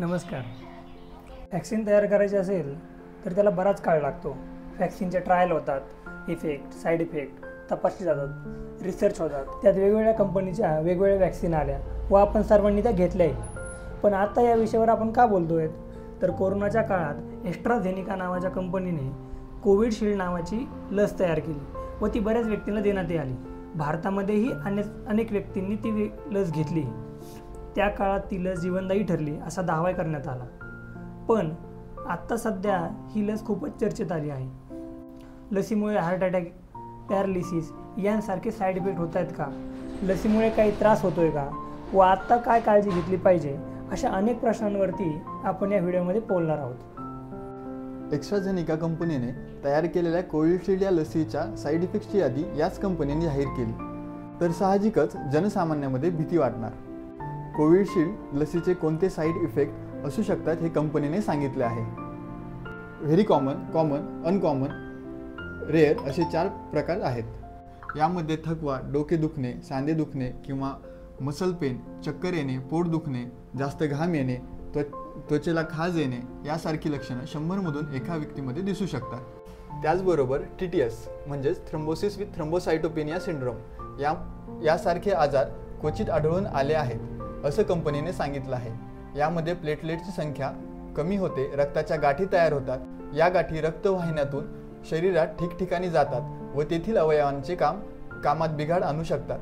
नमस्कार. वॅक्सिन तयार करायचे असेल तर त्याला बराच काळ लागतो. वॅक्सिनचे ट्रायल होतात, इफेक्ट, साईड इफेक्ट तपासले जातात, रिसर्च होतात. त्यात वेगवेगळ्या कंपनीच्या वेगवेगळ्या वॅक्सिन आल्या व आपण सर्वांनी त्या घेतल्याही. पण आता या विषयावर आपण का बोलतो आहे तर कोरोनाच्या काळात ॲस्ट्राझेनिका नावाच्या कंपनीने कोविडशिल्ड नावाची लस तयार केली व ती बऱ्याच व्यक्तींना देण्यात आली. भारतामध्येही अनेक व्यक्तींनी ती लस घेतली. त्या काळात ती लस जीवनदायी ठरली असा दावा करण्यात आला. पण आत्ता सध्या ही लस खूपच चर्चेत आली आहे. लसीमुळे हार्ट अटॅक, पॅरालिसिस यांसारखे साईड इफेक्ट होत आहेत का? लसीमुळे काही त्रास होतोय का? व आत्ता काय काळजी घेतली पाहिजे? अशा अनेक प्रश्नांवरती आपण या व्हिडिओमध्ये बोलणार आहोत. ॲस्ट्राझेनिका कंपनीने तयार केलेल्या कोविशिल्ड या लसीच्या साईड इफेक्ट्सची यादी याच कंपनीने जाहीर केली. तर साहजिकच जनसामान्यामध्ये भीती वाटणार. कोविशिल्ड लसीचे कोणते साईड इफेक्ट असू शकतात हे कंपनीने सांगितले आहे. व्हेरी कॉमन, अनकॉमन, रेअर असे 4 प्रकार आहेत. यामध्ये थकवा, डोके दुखणे, सांधे दुखणे किंवा मसल पेन, चक्कर येणे, पोट दुखणे, जास्त घाम येणे, त्वचेला खाज येणे यासारखी लक्षणं 100मधून एका व्यक्तीमध्ये दिसू शकतात. त्याचबरोबर TTS म्हणजेच थ्रोम्बोसिस विथ थ्रोम्बोसाइटोपेनिया सिंड्रोम यासारखे आजार क्वचित आढळून आले आहेत असं कंपनीने सांगितलं आहे. यामध्ये प्लेटलेटची संख्या कमी होते, रक्ताच्या गाठी तयार होतात. या गाठी रक्तवाहिन्यातून शरीरात ठिकठिकाणी जातात व तेथील अवयवांचे कामात बिघाड आणू शकतात.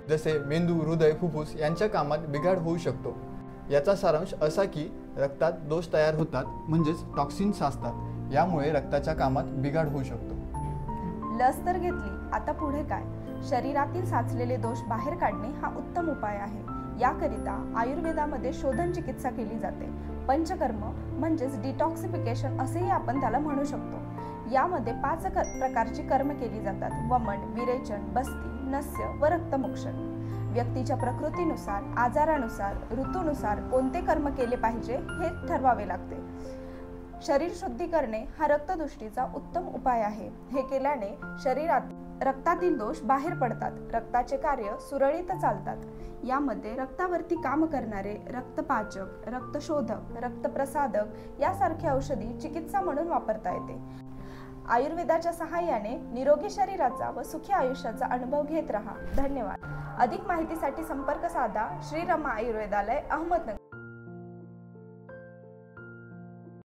जसे मेंदू, हृदय, फुफ्फुस यांच्या कामात बिघाड होऊ शकतो. याचा सारांश असा की रक्तात दोष तयार होतात म्हणजेच टॉक्सिन्स असतात. यामुळे रक्ताच्या कामात बिघाड होऊ शकतो. लस तर घेतली, आता पुढे काय? शरीरातील साचलेले दोष बाहेर काढणे हा उत्तम उपाय आहे. याकरिता आयुर्वेदामध्ये शोधन चिकित्सा केली जाते. पंचकर्म म्हणजेच डिटॉक्सिफिकेशन असेही आपण त्याला म्हणू शकतो. यामध्ये 5 प्रकारची कर्म केली जातात: वमन, विरेचन, बस्ती, नस्य व रक्तमोक्षण. व्यक्तीच्या प्रकृतीनुसार, आजारानुसार, ऋतूनुसार कोणते कर्म केले पाहिजे हे ठरवावे लागते. शरीर शुद्धी करणे हा रक्तदृष्टीचा उत्तम उपाय आहे. हे केल्याने शरीरात रक्तातील दोष बाहेर पडतात, रक्ताचे कार्य सुरळीत चालतात. यामध्ये रक्तावरती काम करणारे रक्तपाचक, रक्तशोधक, रक्तप्रसादक यासारख्या औषधी चिकित्सा म्हणून वापरता येते. आयुर्वेदाच्या सहाय्याने निरोगी शरीराचा व सुखी आयुष्याचा अनुभव घेत रहा. धन्यवाद. अधिक माहितीसाठी संपर्क साधा. श्रीरमा आयुर्वेदालय, अहमदनगर.